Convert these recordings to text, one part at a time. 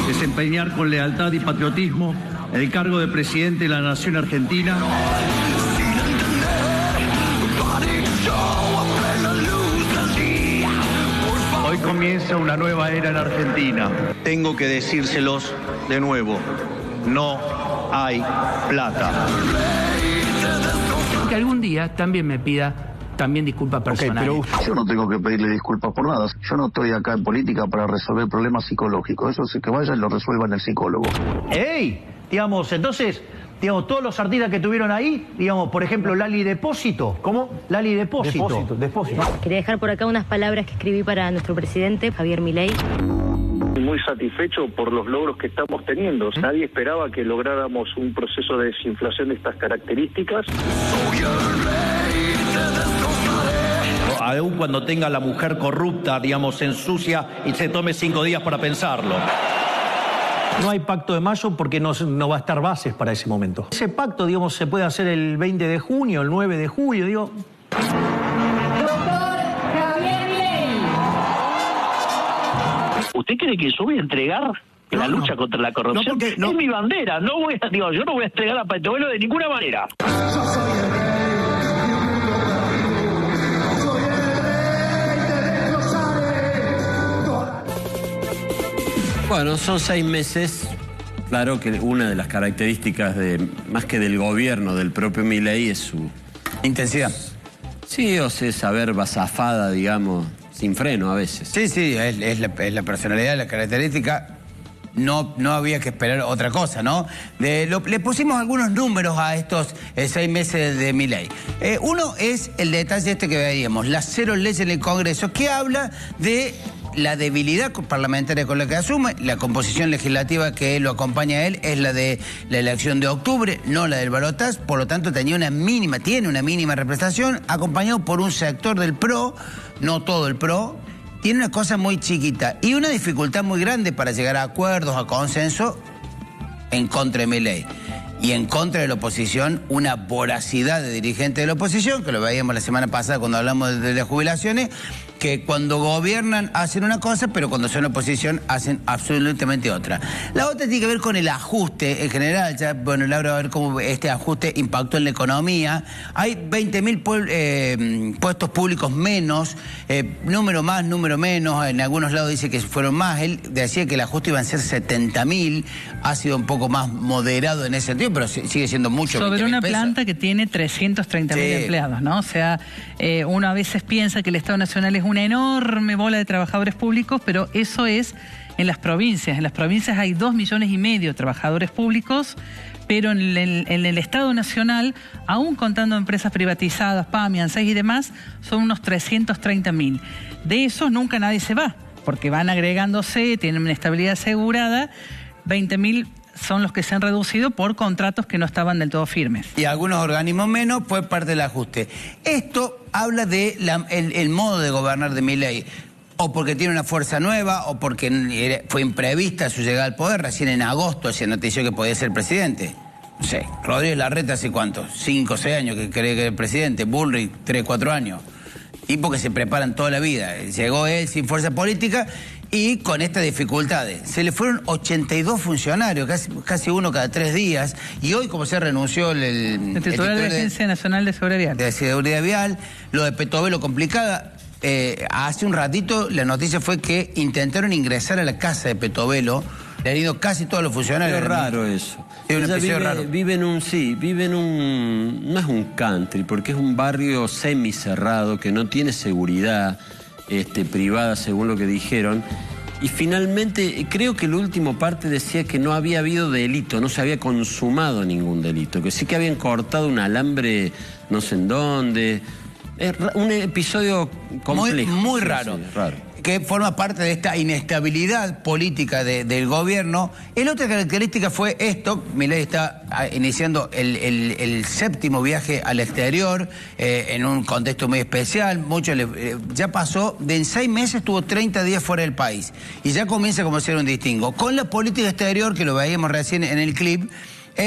Desempeñar con lealtad y patriotismo el cargo de presidente de la Nación Argentina. Hoy comienza una nueva era en Argentina. Tengo que decírselos de nuevo. No hay plata. Que algún día también me pida disculpas personales. Okay, pero yo no tengo que pedirle disculpas por nada. Yo no estoy acá en política para resolver problemas psicológicos. Eso sí, que vayan y lo resuelvan el psicólogo. ¡Ey! Digamos, entonces, todos los artistas que tuvieron ahí, por ejemplo, Lali Depósito. ¿Cómo? Lali Depósito. Depósito. Quería dejar por acá unas palabras que escribí para nuestro presidente, Javier Milei. Muy satisfecho por los logros que estamos teniendo. Nadie esperaba que lográramos un proceso de desinflación de estas características. Aún cuando tenga la mujer corrupta, se ensucia y se tome 5 días para pensarlo. No hay pacto de mayo porque no va a estar bases para ese momento. Ese pacto, se puede hacer el 20 de junio, el 9 de julio, Doctor Javier Milei. ¿Usted cree que yo voy a entregar la lucha contra la corrupción? No. Es mi bandera. Yo no voy a entregar a Petovelo de ninguna manera. Bueno, son 6 meses. Claro que una de las características más que del gobierno, del propio Milei, es su intensidad. Sí, o sea, saber zafada, sin freno a veces. Sí, es la personalidad, la característica. No había que esperar otra cosa, ¿no? Le pusimos algunos números a estos 6 meses de Milei. Uno es el detalle que veíamos, las 0 leyes en el Congreso, que habla de la debilidad parlamentaria con la que asume. La composición legislativa que lo acompaña a él es la de la elección de octubre, no la del balotaje. Por lo tanto, tiene una mínima representación, acompañado por un sector del PRO, no todo el PRO. Tiene una cosa muy chiquita y una dificultad muy grande para llegar a acuerdos, a consenso en contra de Milei. Y en contra de la oposición, una voracidad de dirigentes de la oposición, que lo veíamos la semana pasada cuando hablamos de las jubilaciones, que cuando gobiernan hacen una cosa, pero cuando son oposición hacen absolutamente otra. La otra tiene que ver con el ajuste en general. Laura va a ver cómo este ajuste impactó en la economía. Hay 20.000 puestos públicos menos, número más, número menos. En algunos lados dice que fueron más. Él decía que el ajuste iban a ser 70.000. Ha sido un poco más moderado en ese sentido, pero sigue siendo mucho. Sobre una planta que tiene 330.000 empleados, ¿no? O sea, uno a veces piensa que el Estado Nacional es una enorme bola de trabajadores públicos, pero eso es en las provincias. En las provincias hay 2,5 millones de trabajadores públicos, pero en el Estado Nacional, aún contando empresas privatizadas, PAMI, ANSES y demás, son unos 330.000. De esos nunca nadie se va, porque van agregándose, tienen una estabilidad asegurada. 20.000 son los que se han reducido por contratos que no estaban del todo firmes. Y algunos organismos menos, fue parte del ajuste. Esto habla de el modo de gobernar de Milei, o porque tiene una fuerza nueva, o porque fue imprevista su llegada al poder. Recién en agosto se notició que podía ser presidente. No sé, Rodríguez Larreta hace ¿cuánto? 5 o 6 años que cree que es el presidente, Bullrich 3 o 4 años. Y porque se preparan toda la vida. Llegó él sin fuerza política y con estas dificultades. Se le fueron 82 funcionarios, casi uno cada 3 días. Y hoy, como se renunció el titular de la Agencia Nacional de Seguridad Vial. De Seguridad Vial, lo de Petovelo complicada. Hace un ratito la noticia fue que intentaron ingresar a la casa de Petovelo. Le han ido casi todos los funcionarios. Es raro eso. Es un episodio raro. Vive en un... No es un country, porque es un barrio semicerrado que no tiene seguridad privada, según lo que dijeron. Y finalmente, creo que la última parte decía que no había habido delito, no se había consumado ningún delito, que sí que habían cortado un alambre no sé en dónde. Es un episodio complejo. Muy raro. Sí, raro. Que forma parte de esta inestabilidad política del gobierno. La otra característica fue esto: Milei está iniciando el 7º viaje al exterior, en un contexto muy especial. Ya pasó, en 6 meses estuvo 30 días fuera del país. Y ya comienza como a ser un distingo. Con la política exterior, que lo veíamos recién en el clip,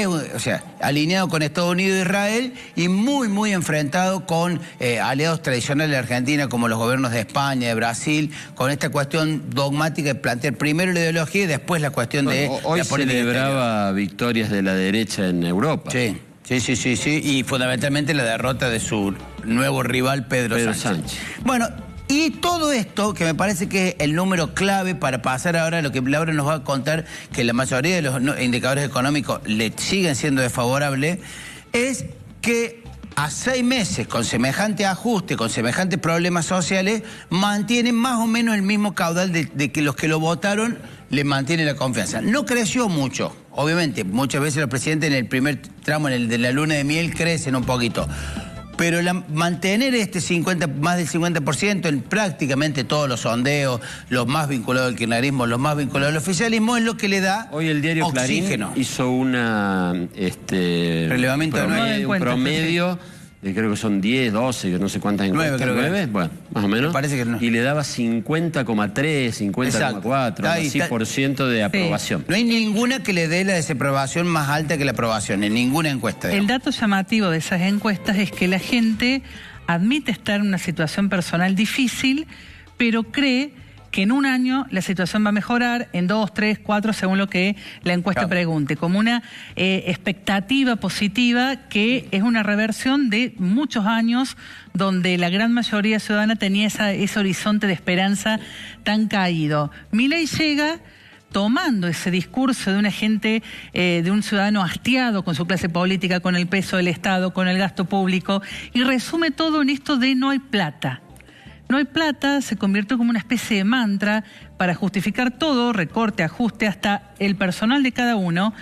o sea, alineado con Estados Unidos e Israel y muy, muy enfrentado con aliados tradicionales de Argentina, como los gobiernos de España, de Brasil, con esta cuestión dogmática de plantear primero la ideología y después la cuestión de hoy la política celebraba victorias de la derecha en Europa. Sí. Sí, y fundamentalmente la derrota de su nuevo rival Pedro Sánchez. Bueno, y todo esto, que me parece que es el número clave para pasar ahora a lo que Laura nos va a contar, que la mayoría de los indicadores económicos le siguen siendo desfavorables, es que a 6 meses, con semejante ajuste, con semejantes problemas sociales, mantienen más o menos el mismo caudal de que los que lo votaron le mantienen la confianza. No creció mucho. Obviamente, muchas veces los presidentes en el primer tramo, en el de la luna de miel, crecen un poquito. Pero mantener más del 50% en prácticamente todos los sondeos, los más vinculados al kirchnerismo, los más vinculados al oficialismo, es lo que le da hoy el diario oxígeno. Clarín hizo una relevamiento un promedio de creo que son 10, 12, que no sé cuántas encuestas. 9, bueno, más o menos. Parece que no. Y le daba 50,3, 50,4, así % de aprobación. No hay ninguna que le dé la desaprobación más alta que la aprobación, en ninguna encuesta. El dato llamativo de esas encuestas es que la gente admite estar en una situación personal difícil, pero cree que en un año la situación va a mejorar, en 2, 3, 4, según lo que la encuesta pregunte, como una expectativa positiva que es una reversión de muchos años donde la gran mayoría ciudadana tenía ese horizonte de esperanza tan caído. Milei llega tomando ese discurso de una gente, de un ciudadano hastiado con su clase política, con el peso del Estado, con el gasto público, y resume todo en esto de no hay plata. No hay plata, se convirtió como una especie de mantra para justificar todo, recorte, ajuste, hasta el personal de cada uno,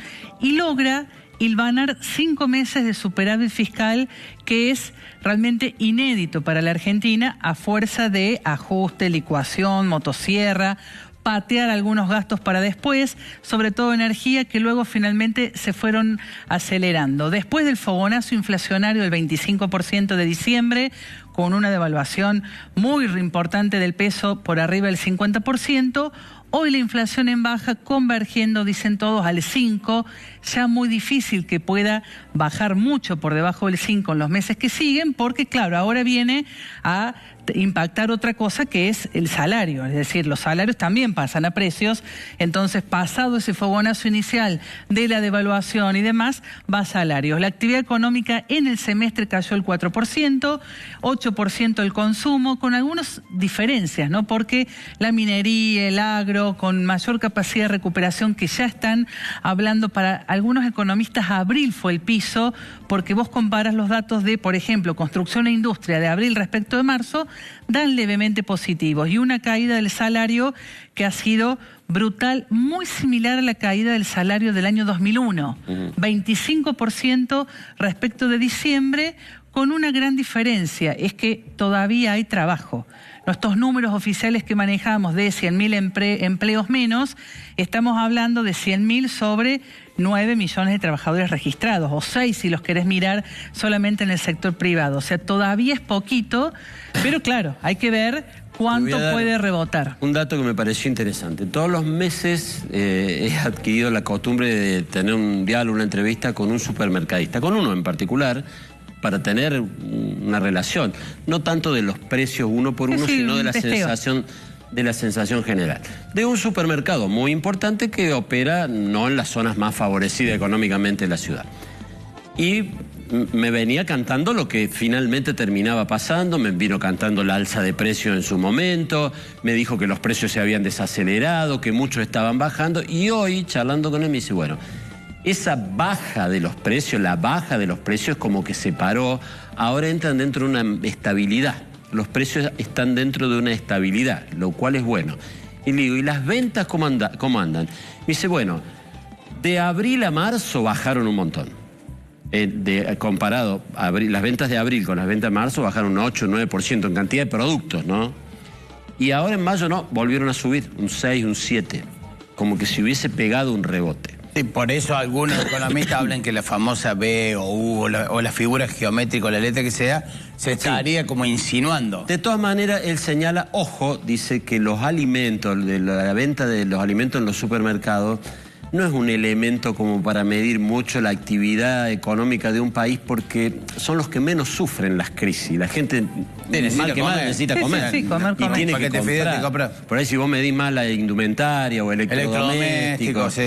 y logra hilvanar 5 meses de superávit fiscal, que es realmente inédito para la Argentina, a fuerza de ajuste, licuación, motosierra, patear algunos gastos para después, sobre todo energía, que luego finalmente se fueron acelerando. Después del fogonazo inflacionario del 25% de diciembre, con una devaluación muy importante del peso por arriba del 50%, hoy la inflación en baja, convergiendo, dicen todos, al 5%, ya muy difícil que pueda bajar mucho por debajo del 5% en los meses que siguen, porque claro, ahora viene a impactar otra cosa, que es el salario, es decir, los salarios también pasan a precios, entonces pasado ese fogonazo inicial de la devaluación y demás, va a salarios. La actividad económica en el semestre cayó el 4%, 8% el consumo, con algunas diferencias, ¿no? Porque la minería, el agro, con mayor capacidad de recuperación, que ya están hablando, para algunos economistas abril fue el piso, porque vos comparas los datos de, por ejemplo, construcción e industria de abril respecto de marzo, dan levemente positivos, y una caída del salario que ha sido brutal, muy similar a la caída del salario del año 2001, 25% respecto de diciembre, con una gran diferencia, es que todavía hay trabajo. Nuestros números oficiales que manejamos de 100.000 empleos menos, estamos hablando de 100.000 sobre 9 millones de trabajadores registrados, o 6 si los querés mirar solamente en el sector privado. O sea, todavía es poquito, pero claro, hay que ver cuánto puede rebotar. Un dato que me pareció interesante. Todos los meses he adquirido la costumbre de tener un diálogo, una entrevista con un supermercadista, con uno en particular, para tener una relación, no tanto de los precios uno por uno, sino de la sensación general. De un supermercado muy importante que opera no en las zonas más favorecidas económicamente de la ciudad. Y me venía cantando lo que finalmente terminaba pasando, me vino cantando la alza de precios en su momento, me dijo que los precios se habían desacelerado, que muchos estaban bajando, y hoy, charlando con él, me dice, bueno, esa baja de los precios, la baja de los precios como que se paró, ahora entran dentro de una estabilidad. Los precios están dentro de una estabilidad, lo cual es bueno. Y le digo, ¿y las ventas cómo andan? Me dice, bueno, de abril a marzo bajaron un montón. Comparado, las ventas de abril con las ventas de marzo bajaron un 8 o 9% en cantidad de productos, ¿no? Y ahora en mayo no, volvieron a subir, un 6, un 7, como que se hubiese pegado un rebote. Sí, por eso algunos economistas hablan que la famosa B o U o la figura geométrica o la letra que sea, se estaría como insinuando. De todas maneras, él señala, ojo, dice que los alimentos, la venta de los alimentos en los supermercados, no es un elemento como para medir mucho la actividad económica de un país, porque son los que menos sufren las crisis. La gente necesita comer. Sí, comer. Y tiene que comprar. Por ahí si vos medís más la indumentaria o electrodomésticos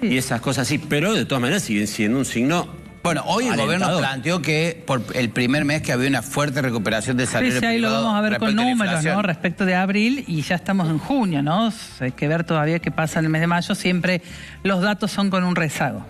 y esas cosas así, pero de todas maneras siguen siendo un signo. Bueno, hoy el gobierno planteó que por el primer mes que había una fuerte recuperación del salario privado. Ahí lo vamos a ver con números, ¿no? Respecto de abril, y ya estamos en junio, ¿no? Hay que ver todavía qué pasa en el mes de mayo. Siempre los datos son con un rezago.